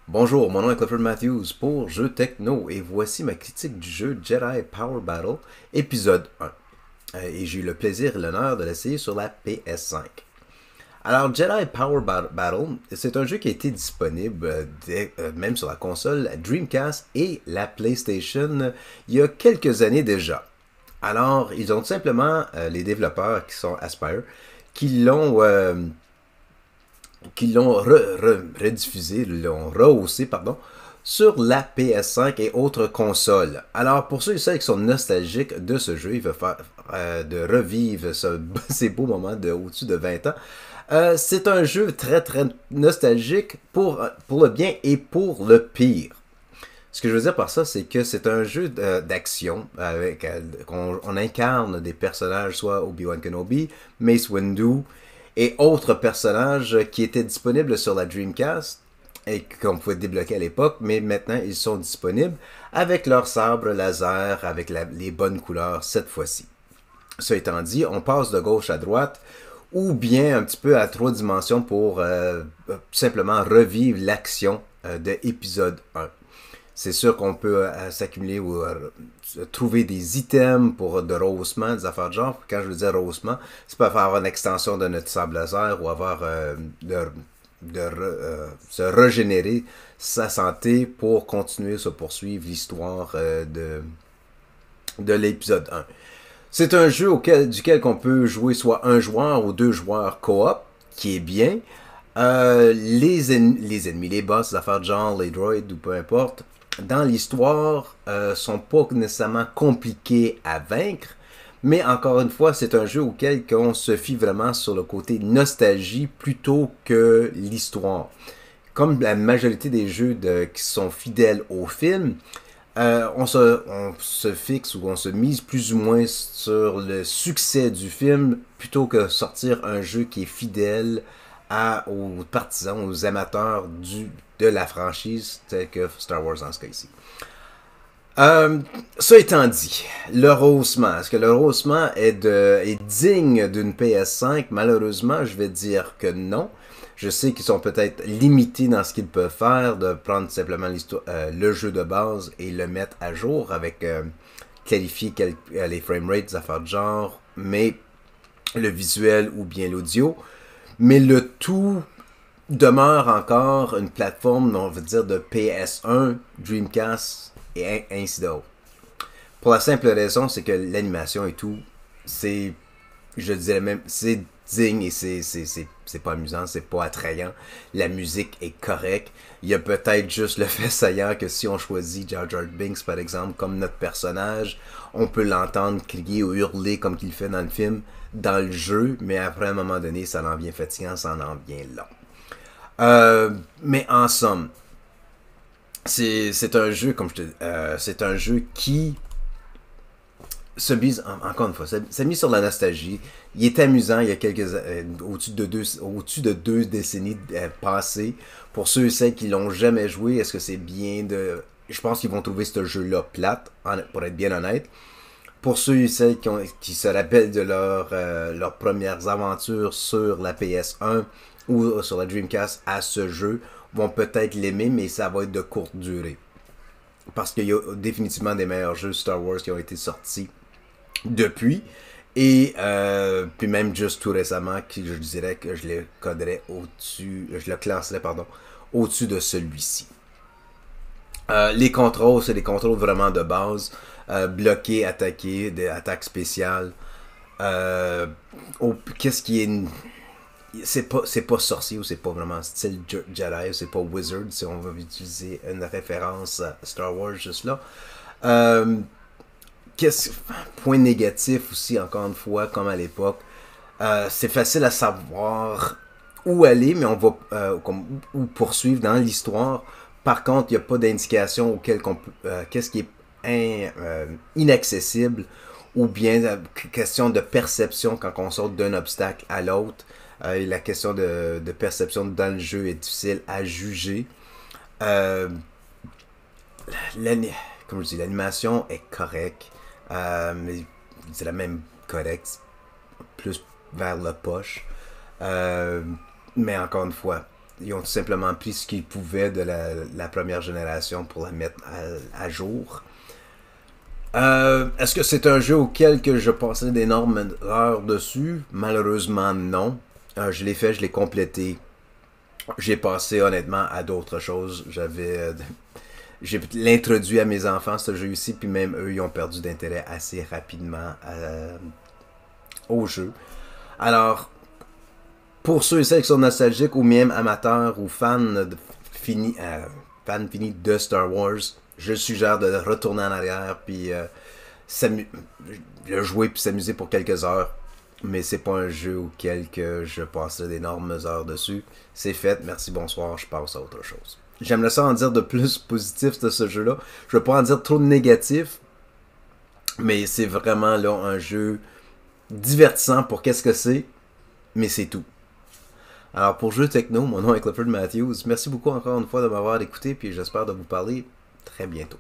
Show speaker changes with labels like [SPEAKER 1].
[SPEAKER 1] Bonjour, mon nom est Clifford Matthews pour Jeux Techno et voici ma critique du jeu Jedi Power Battle, épisode 1. Et j'ai eu le plaisir et l'honneur de l'essayer sur la PS5. Alors, Jedi Power Battle, c'est un jeu qui a été disponible même sur la console, la Dreamcast et la PlayStation il y a quelques années déjà. Alors, ils ont tout simplement, les développeurs qui sont Aspyr, qui l'ont rediffusé, l'ont rehaussé, pardon, sur la PS5 et autres consoles. Alors, pour ceux et celles qui sont nostalgiques de ce jeu, il va faire de revivre ces beaux moments de au-dessus de 20 ans. C'est un jeu très très nostalgique pour le bien et pour le pire. Ce que je veux dire par ça, c'est que c'est un jeu d'action avec on incarne des personnages, soit Obi-Wan Kenobi, Mace Windu et autres personnages qui étaient disponibles sur la Dreamcast et qu'on pouvait débloquer à l'époque, mais maintenant ils sont disponibles avec leur sabre laser, avec les bonnes couleurs cette fois-ci. Ça étant dit, on passe de gauche à droite ou bien un petit peu à trois dimensions pour simplement revivre l'action de épisode 1. C'est sûr qu'on peut s'accumuler ou trouver des items pour de rehaussement, des affaires de genre. Quand je veux dire rehaussement, c'est pas avoir une extension de notre sable laser ou avoir se régénérer sa santé pour continuer, se poursuivre l'histoire de l'épisode 1. C'est un jeu duquel on peut jouer soit un joueur ou deux joueurs coop, qui est bien. Les ennemis, les boss, les affaires de genre, les droids ou peu importe, dans l'histoire, sont pas nécessairement compliqués à vaincre, mais encore une fois, c'est un jeu auquel on se fie vraiment sur le côté nostalgie plutôt que l'histoire. Comme la majorité des jeux qui sont fidèles au film, on se fixe ou on se mise plus ou moins sur le succès du film plutôt que sortir un jeu qui est fidèle aux partisans, aux amateurs de la franchise, telle que Star Wars en ce cas-ci. Ça étant dit, le rehaussement, est-ce que le rehaussement est digne d'une PS5? Malheureusement, je vais dire que non. Je sais qu'ils sont peut-être limités dans ce qu'ils peuvent faire, de prendre simplement le jeu de base et le mettre à jour avec clarifier les framerates, des affaires de genre, mais le visuel ou bien l'audio. Mais le tout demeure encore une plateforme, on va dire, de PS1, Dreamcast et ainsi d'autre. Pour la simple raison, c'est que l'animation et tout, c'est, je dirais même, c'est digne et c'est pas amusant, c'est pas attrayant. La musique est correcte. Il y a peut-être juste le fait saillant que si on choisit Jar Jar Binks, par exemple, comme notre personnage, on peut l'entendre crier ou hurler comme qu'il fait dans le film, dans le jeu, mais après, à un moment donné, ça en vient fatigant, ça en vient long. Mais en somme, c'est un jeu, comme je te c'est un jeu qui se mise, encore une fois, c'est mis sur la nostalgie. Il est amusant, il y a au-dessus de deux décennies passées. Pour ceux et celles qui l'ont jamais joué, est-ce que c'est bien de... Je pense qu'ils vont trouver ce jeu-là plate, pour être bien honnête. Pour ceux et celles qui se rappellent de leurs premières aventures sur la PS1 ou sur la Dreamcast à ce jeu, vont peut-être l'aimer, mais ça va être de courte durée. Parce qu'il y a définitivement des meilleurs jeux Star Wars qui ont été sortis depuis. Et puis même juste tout récemment, je dirais que je le coderais au-dessus, je le classerais, pardon, au-dessus de celui-ci. Les contrôles, c'est des contrôles vraiment de base. Bloquer, attaquer, des attaques spéciales. Qu'est-ce qui est... C'est pas sorcier ou c'est pas vraiment style Jedi, c'est pas Wizard si on veut utiliser une référence à Star Wars juste là. Euh, Point négatif aussi, encore une fois, comme à l'époque, c'est facile à savoir où aller, mais on va où poursuivre dans l'histoire. Par contre, il n'y a pas d'indication auquel qu'est-ce qui est inaccessible ou bien question de perception quand on saute d'un obstacle à l'autre. La question de perception dans le jeu est difficile à juger. Euh, Comme je dis, l'animation est correcte. Mais c'est la même correcte, plus vers le poche. Euh, mais encore une fois, ils ont tout simplement pris ce qu'ils pouvaient de la première génération pour la mettre à jour. Est-ce que c'est un jeu auquel que je passais d'énormes heures dessus? Malheureusement, non. Je l'ai fait, je l'ai complété. J'ai passé honnêtement à d'autres choses. J'ai l'introduit à mes enfants, ce jeu-ci, puis même eux, ils ont perdu d'intérêt assez rapidement au jeu. Alors, pour ceux et celles qui sont nostalgiques, ou même amateurs ou finis de Star Wars, je suggère de retourner en arrière, puis le jouer, puis s'amuser pour quelques heures. Mais c'est pas un jeu auquel que je passerai d'énormes heures dessus. C'est fait, merci, bonsoir, je passe à autre chose. J'aimerais ça en dire de plus positif de ce jeu-là. Je ne veux pas en dire trop de négatif, mais c'est vraiment là un jeu divertissant pour qu'est-ce que c'est, mais c'est tout. Alors pour Jeux Techno, mon nom est Clifford Matthews. Merci beaucoup encore une fois de m'avoir écouté, puis j'espère de vous parler très bientôt.